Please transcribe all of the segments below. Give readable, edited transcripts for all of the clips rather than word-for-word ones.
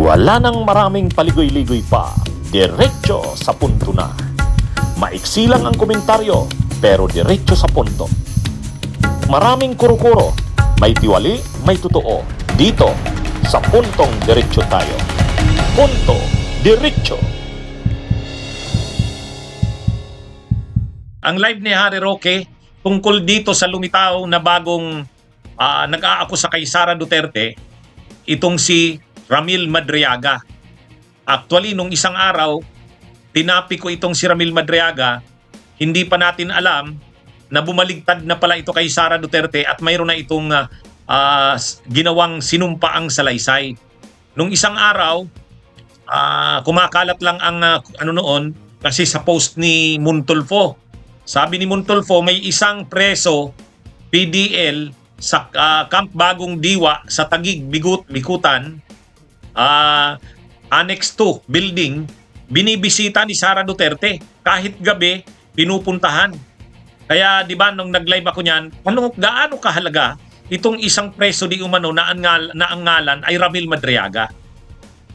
Wala nang maraming paligoy-ligoy pa, diretso sa punto na. Maiksi lang ang komentaryo, pero diretso sa punto. Maraming kuro-kuro, may tiwali, may totoo. Dito, sa puntong diretso tayo. Punto, diretso. Ang live ni Harry Roque tungkol dito sa lumitaw na bagong nag-aakusa kay Sara Duterte, itong si Ramil Madriaga. Actually, nung isang araw, tinapi ko itong si Ramil Madriaga, hindi pa natin alam na bumaligtad na pala ito kay Sara Duterte at mayroon na itong ginawang sinumpaang salaysay. Nung isang araw, kumakalat lang ang noon kasi sa post ni Montulfo. Sabi ni Montulfo, may isang preso PDL sa Camp Bagong Diwa sa Taguig, Bikutan, Annex 2 building, binibisita ni Sara Duterte. Kahit gabi, pinupuntahan. Kaya di ba nung nag-live ako niyan, gaano kahalaga itong isang preso di umano na ang ngalan ay Ramil Madriaga.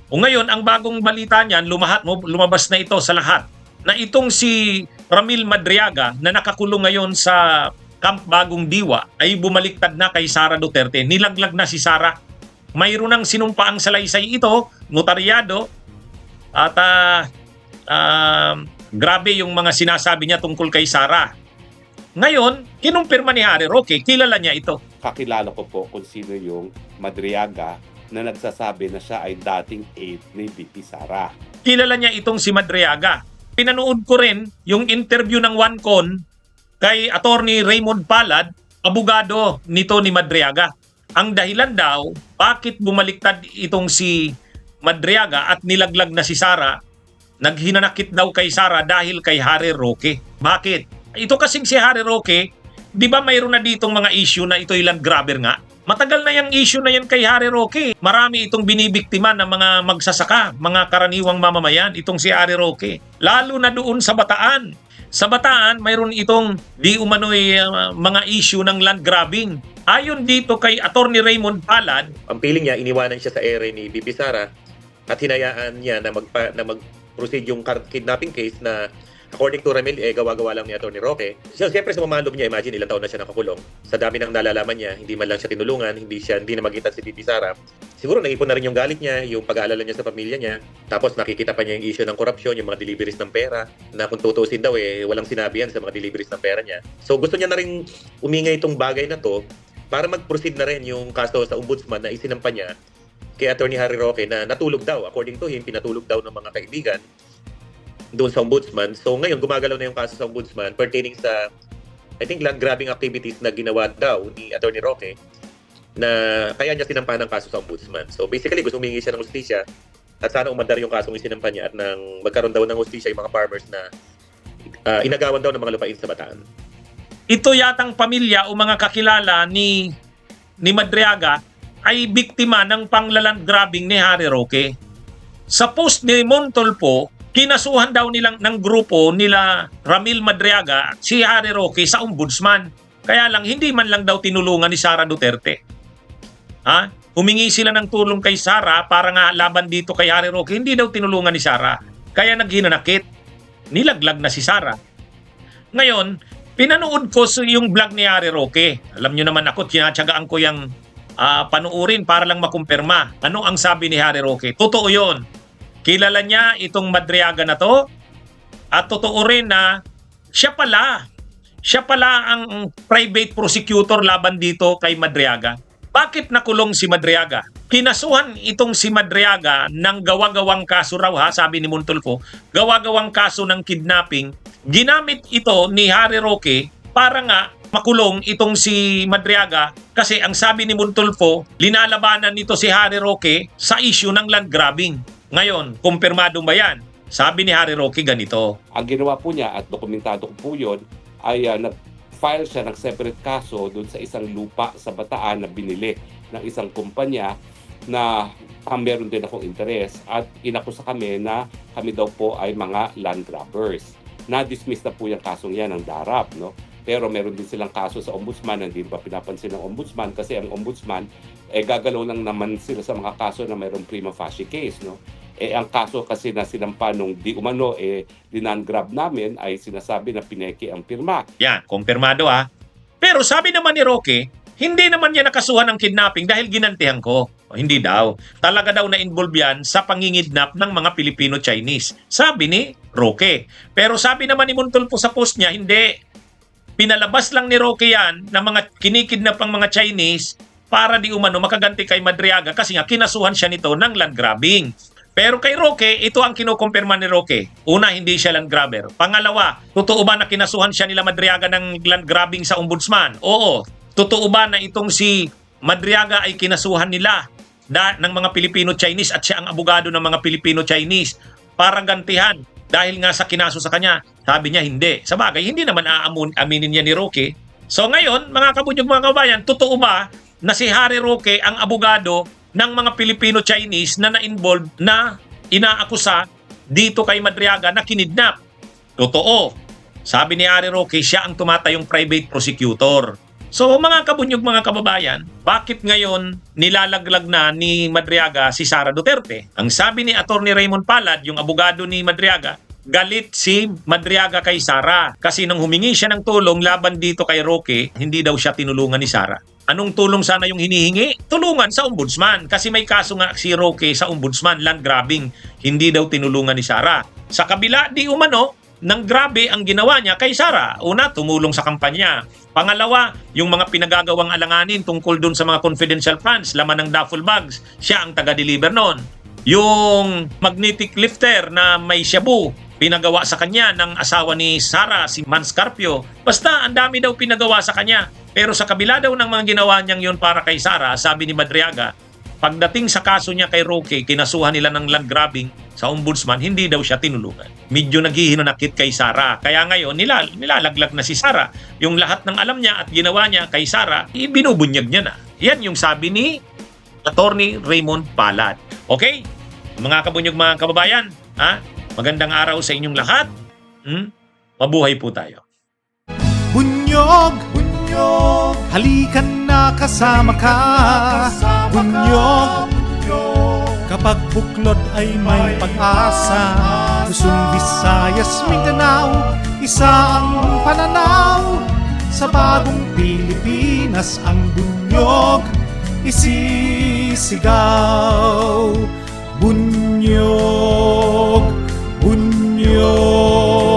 O ngayon, ang bagong balita niyan, lumabas na ito sa lahat, na itong si Ramil Madriaga na nakakulong ngayon sa Camp Bagong Diwa ay bumaliktad na kay Sara Duterte. Nilaglag na si Sara. Mayroon ng sinumpaang salaysay ito, notaryado, at grabe yung mga sinasabi niya tungkol kay Sara. Ngayon, kinumpirma ni Harry Roque, kilala niya ito. Kakilala ko po kung sino yung Madriaga na nagsasabi na siya ay dating aide ni VP Sara. Kilala niya itong si Madriaga. Pinanood ko rin yung interview ng OneCon kay Attorney Raymond Palad, abogado nito ni Madriaga. Ang dahilan daw, bakit bumaliktad itong si Madriaga at nilaglag na si Sara, naghinanakit daw kay Sara dahil kay Harry Roque. Bakit? Ito kasing si Harry Roque, di ba mayroon na ditong mga issue na ito ilang grabber nga? Matagal na yung issue na yan kay Harry Roque. Marami itong binibiktima ng mga magsasaka, mga karaniwang mamamayan, itong si Harry Roque. Lalo na doon sa Bataan. Sa Bataan, mayroon itong di umano'y mga issue ng land grabbing. Ayon dito kay Attorney Raymond Palad, ang piling niya, iniwanan siya sa ere ni VP Sara at hinayaan niya na mag-proceed yung kidnapping case na according to Ramil, gawa-gawa lang ni Attorney Roque. Siyempre sa mamalog niya, imagine ilang taon na siya nakakulong. Sa dami ng nalalaman niya, hindi man lang siya tinulungan, hindi na magitan si VP Sara. Siguro naipon na rin yung galit niya, yung pag-aalala niya sa pamilya niya. Tapos nakikita pa niya yung issue ng korupsyon, yung mga deliveries ng pera, na kung tutusin daw walang sinabi yan sa mga deliveries ng pera niya. So gusto niya na rin umingay itong bagay na to para mag-proceed na rin yung kaso sa ombudsman na isinampa niya kay Attorney Harry Roque na natulog daw. According to him, pinatulog daw ng mga kaibigan doon sa ombudsman. So ngayon, gumagalaw na yung kaso sa ombudsman pertaining sa, I think, land grabbing activities na ginawa daw ni Attorney Roque na kaya niya sinampahan ng kaso sa ombudsman. So basically, gusto humingi siya ng hustisya at sana umandar yung kasong isinampa niya at nang magkaroon daw ng hustisya yung mga farmers na inagawan daw ng mga lupain sa Bataan. ito yatang pamilya o mga kakilala ni Madriaga ay biktima ng panglaland grabbing ni Harry Roque. Sa post ni Montulfo, kinasuhan daw ng grupo nila Ramil Madriaga si Harry Roque sa ombudsman. Kaya lang, hindi man lang daw tinulungan ni Sara Duterte. Humingi sila ng tulong kay Sara para nga laban dito kay Harry Roque. Hindi daw tinulungan ni Sara. Kaya naghinanakit. Nilaglag na si Sara. Ngayon, pinanood ko yung vlog ni Harry Roque. Alam nyo naman ako, tinatsagaan ko yung panuurin para lang makumpirma. Ano ang sabi ni Harry Roque? Totoo yun. Kilala niya itong Madriaga na to. At totoo rin na siya pala ang private prosecutor laban dito kay Madriaga. Bakit nakulong si Madriaga? Kinasuhan itong si Madriaga ng gawa-gawang kaso raw, sabi ni Montulfo, gawa-gawang kaso ng kidnapping. Ginamit ito ni Harry Roque para nga makulong itong si Madriaga kasi ang sabi ni Montulfo, linalabanan nito si Harry Roque sa issue ng land grabbing. Ngayon, kumpirmado ba yan? Sabi ni Harry Roque ganito. Ang ginawa po niya at dokumentado ko po yun ay nag-file siya ng separate kaso doon sa isang lupa sa Bataan na binili ng isang kumpanya na meron din akong interes at inakusa kami na kami daw po ay mga land grabbers. Na-dismiss na po yung kasong yan ng DARAP, no? pero meron din silang kaso sa ombudsman, hindi pa pinapansin ng ombudsman kasi ang ombudsman, gagalaw lang naman sila sa mga kaso na mayroong prima facie case, no? Ang kaso kasi na sinampa nung di umano, dinan-grab namin ay sinasabi na pineke ang pirma. Yan, kumpirmado Pero sabi naman ni Roque, hindi naman niya nakasuhan ng kidnapping dahil ginantihan ko. Hindi daw. Talaga daw na-involve yan sa pangingidnap ng mga Pilipino-Chinese. Sabi ni Roque. Pero sabi naman ni Montulfo sa post niya, hindi. Pinalabas lang ni Roque yan na mga kinikidnap ang mga Chinese para di umano makaganti kay Madriaga kasi nga kinasuhan siya nito ng land grabbing. Pero kay Roque, ito ang kinukumpirma ni Roque. Una, hindi siya land grabber. Pangalawa, totoo ba na kinasuhan siya nila Madriaga ng land grabbing sa ombudsman? Oo. Totoo ba na itong si Madriaga ay kinasuhan nila ng mga Pilipino-Chinese at siya ang abogado ng mga Pilipino-Chinese para gantihan dahil nga sa kinaso sa kanya? Sabi niya hindi. Sa bagay, hindi naman aminin niya ni Roque. So ngayon, mga kabunyog, mga kabayan, totoo ba na si Harry Roque ang abogado ng mga Pilipino-Chinese na na-involve na inaakusa dito kay Madriaga na kinidnap? Totoo. Sabi ni Harry Roque, siya ang tumatayong private prosecutor. So mga kabunyog, mga kababayan, bakit ngayon nilalaglag na ni Madriaga si Sara Duterte? Ang sabi ni Attorney Raymond Palad, yung abogado ni Madriaga, galit si Madriaga kay Sara kasi nang humingi siya ng tulong laban dito kay Roque, hindi daw siya tinulungan ni Sara. Anong tulong sana yung hinihingi? Tulungan sa ombudsman kasi may kaso nga si Roque sa ombudsman, land grabbing. Hindi daw tinulungan ni Sara. Sa kabila, di umano, nang grabe ang ginawa niya kay Sara. Una, tumulong sa kampanya. Pangalawa, yung mga pinagagawang alanganin tungkol dun sa mga confidential funds, laman ng duffel bags, siya ang taga-deliver nun. Yung magnetic lifter na may shabu, pinagawa sa kanya ng asawa ni Sara, si Man Scarpio. Basta, ang dami daw pinagawa sa kanya. Pero sa kabila daw ng mga ginawa niyang yun para kay Sara, sabi ni Madriaga, pagdating sa kaso niya kay Roque, kinasuhan nila ng land grabbing sa ombudsman, hindi daw siya tinulungan. Medyo naghihinanakit kay Sara. Kaya ngayon, nilalaglag na si Sara. Yung lahat ng alam niya at ginawa niya kay Sara, ibinubunyag niya na. Yan yung sabi ni Attorney Raymond Palad. Okay? Mga kabunyog, mga kababayan, magandang araw sa inyong lahat. Mabuhay po tayo. Bunyog, bunyog, halikan na kasama ka. Bunyog, kapag buklod ay may pag-asa. Luzon, Visayas, Mindanao, isa ang pananaw. Sa bagong Pilipinas ang bunyog isisigaw. Bunyog, bunyog.